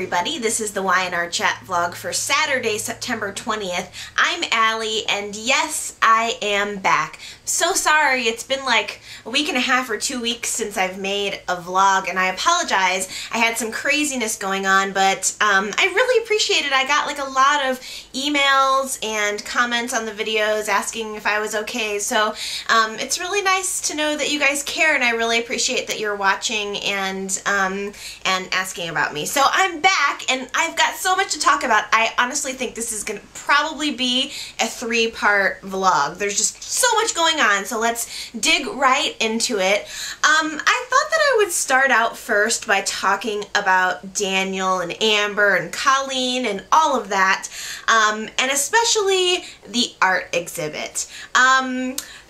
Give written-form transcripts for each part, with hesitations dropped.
everybody, this is the Y&R Chat vlog for Saturday, September 20th. I'm Allie, and yes, I am back. So sorry, it's been like a week and a half or 2 weeks since I've made a vlog, and I apologize. I had some craziness going on, but I really appreciate it. I got like a lot of emails and comments on the videos asking if I was okay, so it's really nice to know that you guys care, and I really appreciate that you're watching and asking about me. So I'm back, and I've got so much to talk about. I honestly think this is going to probably be a 3-part vlog. There's just so much going on, so let's dig right into it. I thought that I would start out first by talking about Daniel and Amber and Colleen and all of that, and especially the art exhibit.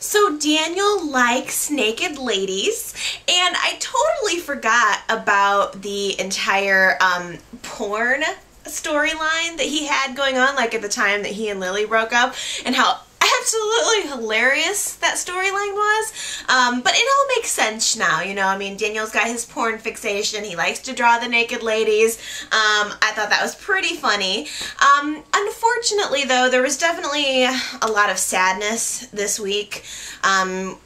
So Daniel likes naked ladies, and I totally forgot about the entire porn storyline that he had going on, like at the time that he and Lily broke up, and how absolutely hilarious that storyline was. But it all makes sense now, you know. I mean, Daniel's got his porn fixation. He likes to draw the naked ladies. I thought that was pretty funny. Unfortunately, though, there was definitely a lot of sadness this week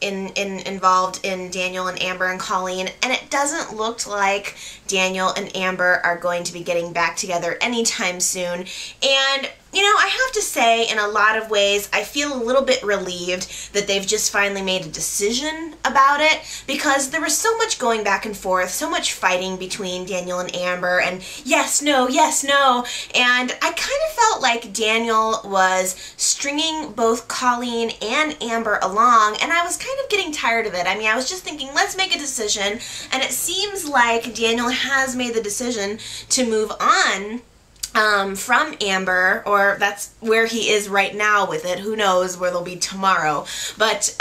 involved in Daniel and Amber and Colleen, and it doesn't look like Daniel and Amber are going to be getting back together anytime soon. And you know, I have to say, in a lot of ways, I feel a little bit relieved that they've just finally made a decision about it, because there was so much going back and forth, so much fighting between Daniel and Amber, and yes, no, and I kind of felt like Daniel was stringing both Colleen and Amber along, and I was kind of getting tired of it. I mean, I was just thinking, let's make a decision, and it seems like Daniel has made the decision to move on from Amber, or that's where he is right now with it. Who knows where they'll be tomorrow. But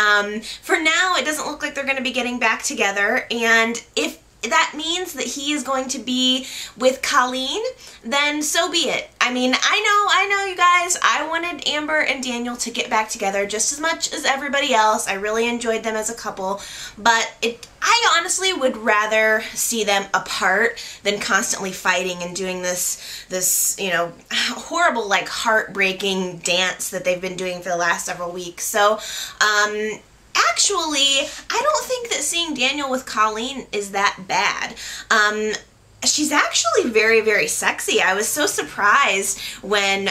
for now, it doesn't look like they're going to be getting back together, and if that means that he is going to be with Colleen, then so be it. I mean, I know you guys, I wanted Amber and Daniel to get back together just as much as everybody else. I really enjoyed them as a couple, but I honestly would rather see them apart than constantly fighting and doing this, you know, horrible, like, heartbreaking dance that they've been doing for the last several weeks. So, actually, I don't think that seeing Daniel with Colleen is that bad. She's actually very, very sexy. I was so surprised when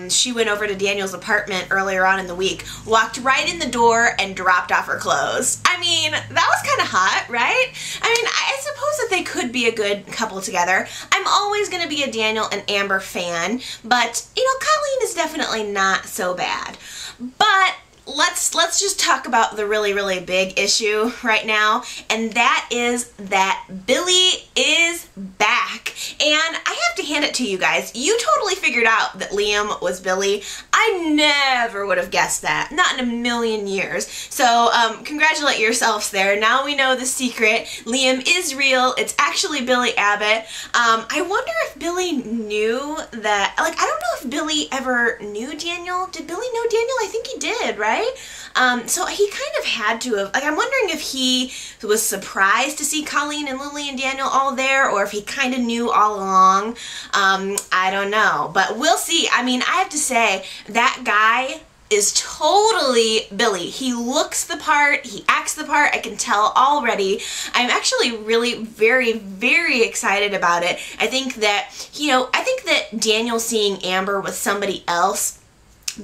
she went over to Daniel's apartment earlier on in the week, walked right in the door, and dropped off her clothes. I mean, that was kind of hot, right? I mean, I suppose that they could be a good couple together. I'm always going to be a Daniel and Amber fan, but, you know, Colleen is definitely not so bad. But let's just talk about the really, really big issue right now, and that is that Billy is back. And I have to hand it to you guys. You totally figured out that Liam was Billy. I never would have guessed that. Not in a million years. So congratulate yourselves there. Now we know the secret. Liam is real. It's actually Billy Abbott. I wonder if Billy knew that, like, I don't know if Billy ever knew Daniel. Did Billy know Daniel? I think he did, right? So he kind of had to have, like, I'm wondering if he was surprised to see Colleen and Lily and Daniel all there, or if he kind of knew all along. I don't know, but we'll see. I mean, I have to say, that guy is totally Billy. He looks the part, he acts the part, I can tell already. I'm actually really very, very excited about it. I think that, you know, I think that Daniel seeing Amber with somebody else,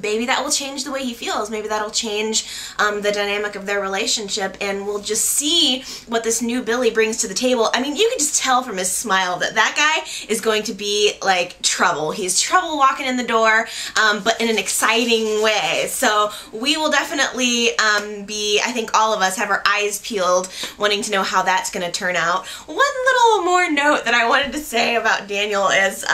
maybe that will change the way he feels. Maybe that'll change the dynamic of their relationship, and we'll just see what this new Billy brings to the table. I mean, you can just tell from his smile that that guy is going to be like trouble. He's trouble walking in the door, but in an exciting way. So we will definitely be, I think all of us have our eyes peeled, wanting to know how that's going to turn out. One little more note that I wanted to say about Daniel is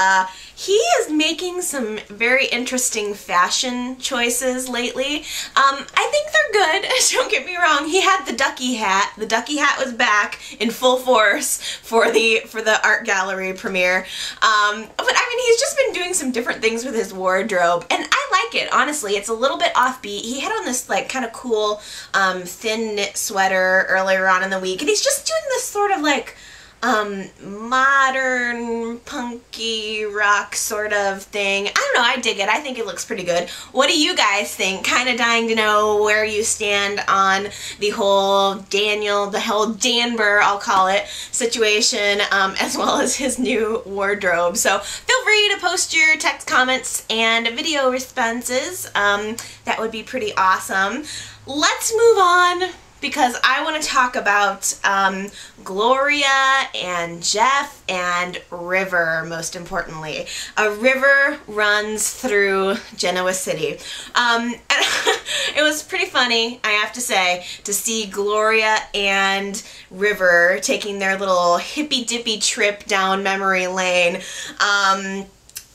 he is making some very interesting fashion choices lately. I think they're good, don't get me wrong. He had the ducky hat. The ducky hat was back in full force for the art gallery premiere. But I mean, he's just been doing some different things with his wardrobe, and I like it, honestly. It's a little bit offbeat. He had on this like kind of cool thin knit sweater earlier on in the week, and he's just doing this sort of like modern punk folky rock sort of thing. I don't know, I dig it. I think it looks pretty good. What do you guys think? Kind of dying to know where you stand on the whole Daniel, the whole Danber, I'll call it, situation, as well as his new wardrobe. So feel free to post your text comments and video responses. That would be pretty awesome. Let's move on, because I want to talk about Gloria and Jeff and River, most importantly. A river runs through Genoa City. And it was pretty funny, I have to say, to see Gloria and River taking their little hippy-dippy trip down memory lane.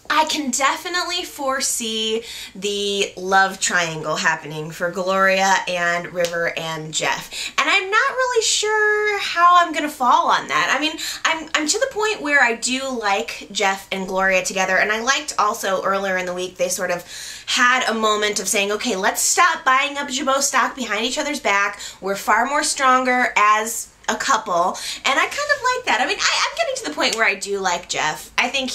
I can definitely foresee the love triangle happening for Gloria and River and Jeff. And I'm not really sure how I'm gonna fall on that. I mean, I'm to the point where I do like Jeff and Gloria together, and I liked also earlier in the week they sort of had a moment of saying, okay, let's stop buying up Jabot stock behind each other's back. We're far more stronger as a couple, and I kind of like that. I mean, I'm getting to the point where I do like Jeff. I think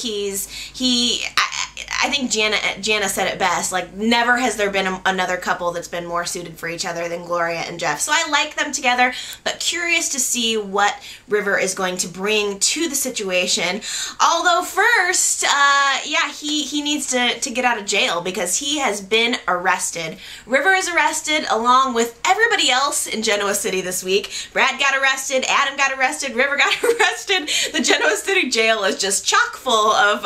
I think Jana said it best, like, never has there been another couple that's been more suited for each other than Gloria and Jeff. So I like them together, but curious to see what River is going to bring to the situation. Although first, yeah, he needs to get out of jail because he has been arrested. River is arrested along with everybody else in Genoa City this week. Brad got arrested, Adam got arrested, River got arrested. The Genoa City jail is just chock full of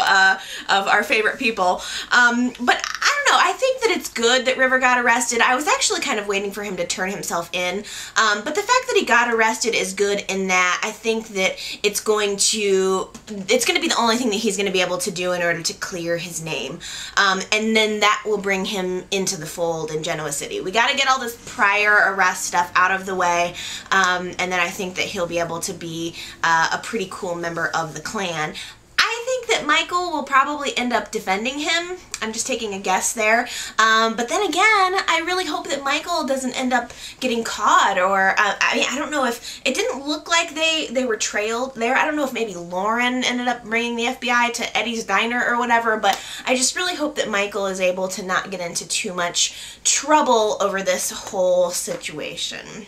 our favorite people. But I don't know, I think that it's good that River got arrested. I was actually kind of waiting for him to turn himself in, but the fact that he got arrested is good in that I think that it's going to be the only thing that he's going to be able to do in order to clear his name, and then that will bring him into the fold in Genoa City. We got to get all this prior arrest stuff out of the way, and then I think that he'll be able to be a pretty cool member of the clan. I think that Michael will probably end up defending him. I'm just taking a guess there. But then again, I really hope that Michael doesn't end up getting caught, or, I mean, I don't know if, it didn't look like they were trailed there. I don't know if maybe Lauren ended up bringing the FBI to Eddie's Diner or whatever, but I just really hope that Michael is able to not get into too much trouble over this whole situation.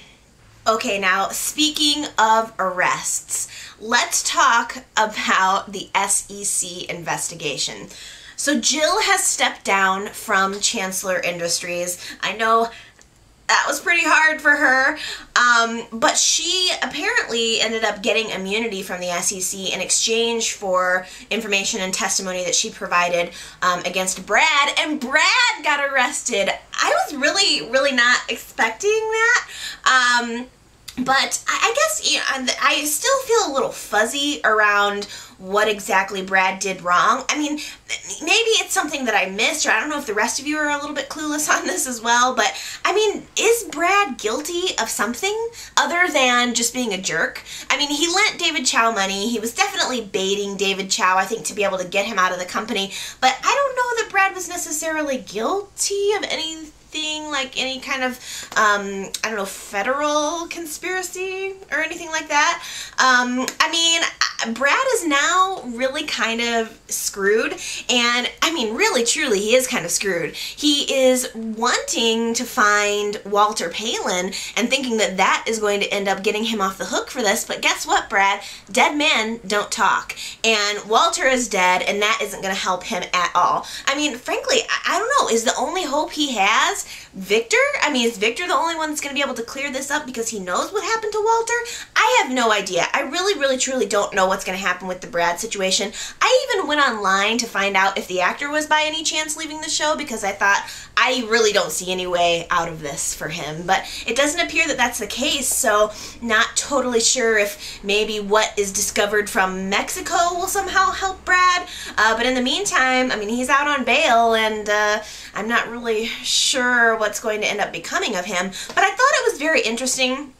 Okay, now speaking of arrests, let's talk about the SEC investigation. So Jill has stepped down from Chancellor Industries. I know that was pretty hard for her, but she apparently ended up getting immunity from the SEC in exchange for information and testimony that she provided against Brad, and Brad got arrested. I was really not expecting that. But I guess, you know, I still feel a little fuzzy around what exactly Brad did wrong. I mean, maybe it's something that I missed, or I don't know if the rest of you are a little bit clueless on this as well, but I mean, is Brad guilty of something other than just being a jerk? I mean, he lent David Chow money. He was definitely baiting David Chow, I think, to be able to get him out of the company, but I don't know that Brad was necessarily guilty of anything like any kind of, I don't know, federal conspiracy or anything like that. I mean, Brad is now really kind of screwed, and I mean, really, truly, he is kind of screwed. He is wanting to find Walter Palin and thinking that that is going to end up getting him off the hook for this, but guess what, Brad? Dead men don't talk, and Walter is dead, and that isn't going to help him at all. I mean, frankly, I don't know, is the only hope he has Victor? I mean, is Victor the only one that's going to be able to clear this up because he knows what happened to Walter? I have no idea. I really, truly don't know what's going to happen with the Brad situation. I even went online to find out if the actor was by any chance leaving the show, because I thought, I really don't see any way out of this for him. But it doesn't appear that that's the case, so not totally sure if maybe what is discovered from Mexico will somehow help Brad. But in the meantime, I mean, he's out on bail, and I'm not really sure what's going to end up becoming of him. But I thought it was very interesting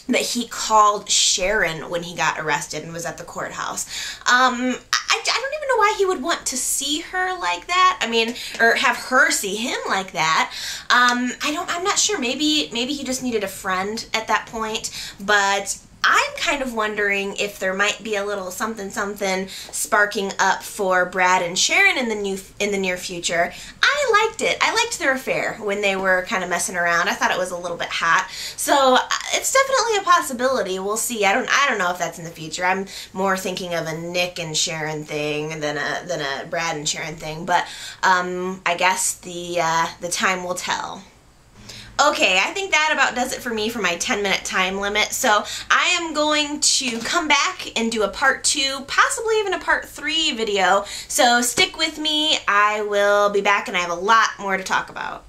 that he called Sharon when he got arrested and was at the courthouse. I don't even know why he would want to see her like that. I mean, or have her see him like that. I'm not sure. Maybe he just needed a friend at that point. But I'm kind of wondering if there might be a little something something sparking up for Brad and Sharon in the near future. I liked it. I liked their affair when they were kind of messing around. I thought it was a little bit hot. So it's definitely a possibility. We'll see. I don't know if that's in the future. I'm more thinking of a Nick and Sharon thing than a Brad and Sharon thing. But I guess the time will tell. Okay, I think that about does it for me for my 10-minute time limit. So I am going to come back and do a part 2, possibly even a part 3 video. So stick with me. I will be back and I have a lot more to talk about.